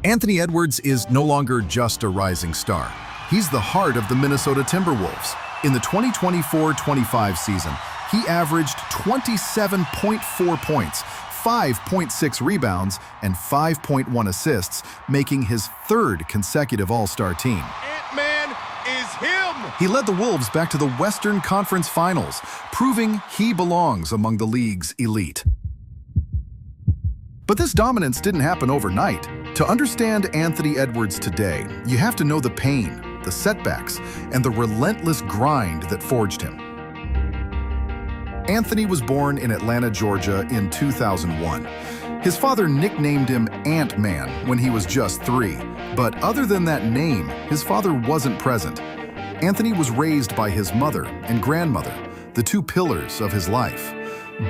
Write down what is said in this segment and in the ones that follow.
Anthony Edwards is no longer just a rising star. He's the heart of the Minnesota Timberwolves. In the 2024-25 season, he averaged 27.4 points, 5.6 rebounds, and 5.1 assists, making his third consecutive All-Star team. Ant-Man is him! He led the Wolves back to the Western Conference Finals, proving he belongs among the league's elite. But this dominance didn't happen overnight. To understand Anthony Edwards today, you have to know the pain, the setbacks, and the relentless grind that forged him. Anthony was born in Atlanta, Georgia in 2001. His father nicknamed him Ant-Man when he was just 3, but other than that name, his father wasn't present. Anthony was raised by his mother and grandmother, the two pillars of his life.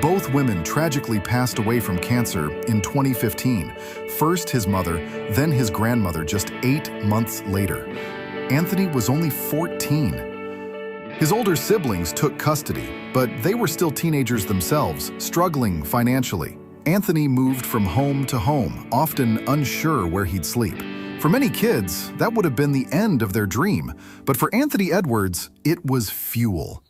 Both women tragically passed away from cancer in 2015. First his mother, then his grandmother just 8 months later. Anthony was only 14. His older siblings took custody, but they were still teenagers themselves, struggling financially. Anthony moved from home to home, often unsure where he'd sleep. For many kids, that would have been the end of their dream, but for Anthony Edwards, it was fuel.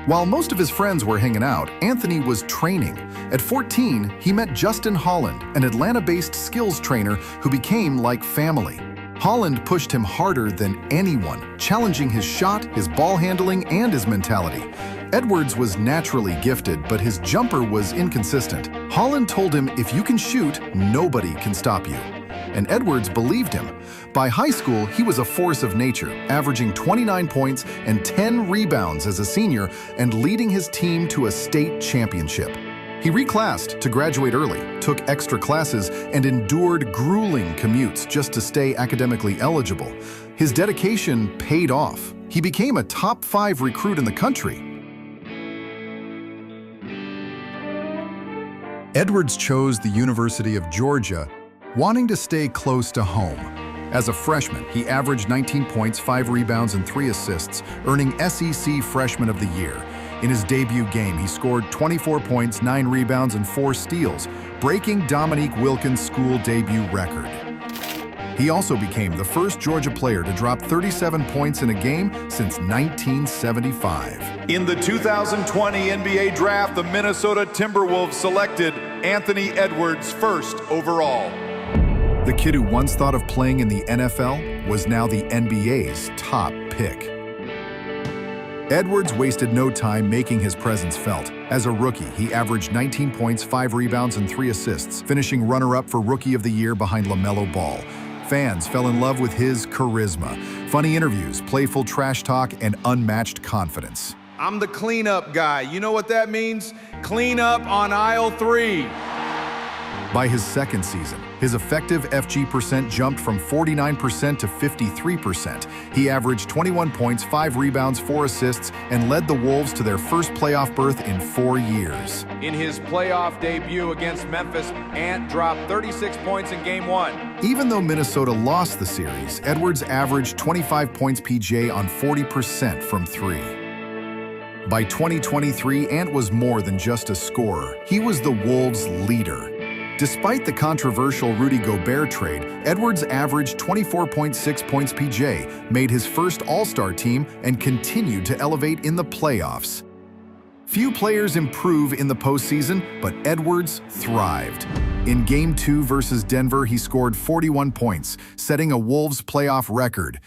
While most of his friends were hanging out, Anthony was training. At 14, he met Justin Holland, an Atlanta-based skills trainer who became like family. Holland pushed him harder than anyone, challenging his shot, his ball handling, and his mentality. Edwards was naturally gifted, but his jumper was inconsistent. Holland told him, "If you can shoot, nobody can stop you." And Edwards believed him. By high school, he was a force of nature, averaging 29 points and 10 rebounds as a senior and leading his team to a state championship. He reclassed to graduate early, took extra classes, and endured grueling commutes just to stay academically eligible. His dedication paid off. He became a top 5 recruit in the country. Edwards chose the University of Georgia, wanting to stay close to home. As a freshman, he averaged 19 points, 5 rebounds, and 3 assists, earning SEC Freshman of the Year. In his debut game, he scored 24 points, 9 rebounds, and 4 steals, breaking Dominique Wilkins' school debut record. He also became the first Georgia player to drop 37 points in a game since 1975. In the 2020 NBA Draft, the Minnesota Timberwolves selected Anthony Edwards first overall. The kid who once thought of playing in the NFL was now the NBA's top pick. Edwards wasted no time making his presence felt. As a rookie, he averaged 19 points, 5 rebounds, and 3 assists, finishing runner-up for Rookie of the Year behind LaMelo Ball. Fans fell in love with his charisma, funny interviews, playful trash talk, and unmatched confidence. I'm the cleanup guy. You know what that means? Clean up on aisle 3. By his second season, his effective FG percent jumped from 49% to 53%. He averaged 21 points, 5 rebounds, 4 assists, and led the Wolves to their first playoff berth in 4 years. In his playoff debut against Memphis, Ant dropped 36 points in Game 1. Even though Minnesota lost the series, Edwards averaged 25 points PJ on 40% from 3. By 2023, Ant was more than just a scorer. He was the Wolves' leader. Despite the controversial Rudy Gobert trade, Edwards averaged 24.6 points PJ, made his first All-Star team, and continued to elevate in the playoffs. Few players improve in the postseason, but Edwards thrived. In Game 2 versus Denver, he scored 41 points, setting a Wolves playoff record.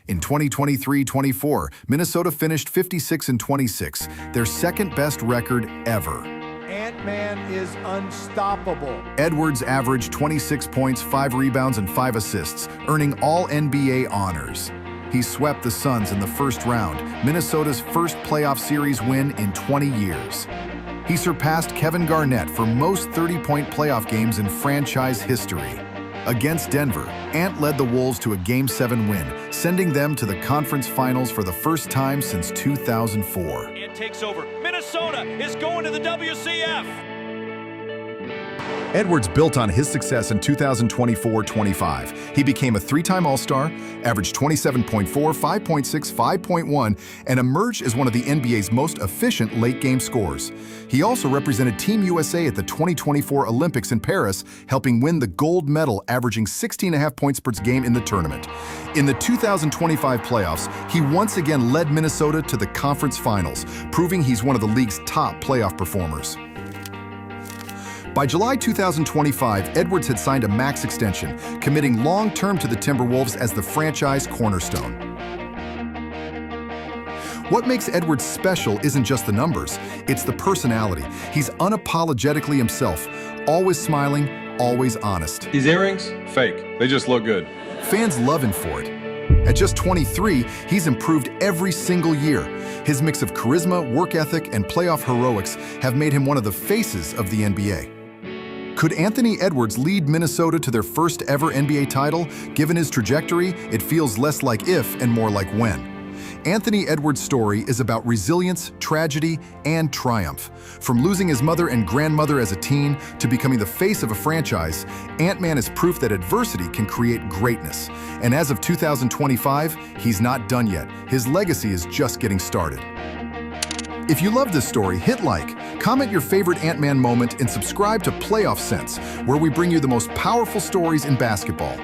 In 2023-24, Minnesota finished 56-26, their second-best record ever. Ant-Man is unstoppable. Edwards averaged 26 points, 5 rebounds, and 5 assists, earning all NBA honors. He swept the Suns in the first round, Minnesota's first playoff series win in 20 years. He surpassed Kevin Garnett for most 30-point playoff games in franchise history. Against Denver, Ant led the Wolves to a Game 7 win, sending them to the conference finals for the first time since 2004. Ant takes over. Minnesota is going to the WCF. Edwards built on his success in 2024-25. He became a three-time All-Star, averaged 27.4, 5.6, 5.1, and emerged as one of the NBA's most efficient late-game scorers. He also represented Team USA at the 2024 Olympics in Paris, helping win the gold medal, averaging 16.5 points per game in the tournament. In the 2025 playoffs, he once again led Minnesota to the conference finals, proving he's one of the league's top playoff performers. By July 2025, Edwards had signed a max extension, committing long-term to the Timberwolves as the franchise cornerstone. What makes Edwards special isn't just the numbers, it's the personality. He's unapologetically himself, always smiling, always honest. These earrings? Fake. They just look good. Fans love him for it. At just 23, he's improved every single year. His mix of charisma, work ethic, and playoff heroics have made him one of the faces of the NBA. Could Anthony Edwards lead Minnesota to their first ever NBA title? Given his trajectory, it feels less like if and more like when. Anthony Edwards' story is about resilience, tragedy, and triumph. From losing his mother and grandmother as a teen to becoming the face of a franchise, Ant-Man is proof that adversity can create greatness. And as of 2025, he's not done yet. His legacy is just getting started. If you love this story, hit like, comment your favorite Ant-Man moment, and subscribe to Playoff Sense, where we bring you the most powerful stories in basketball.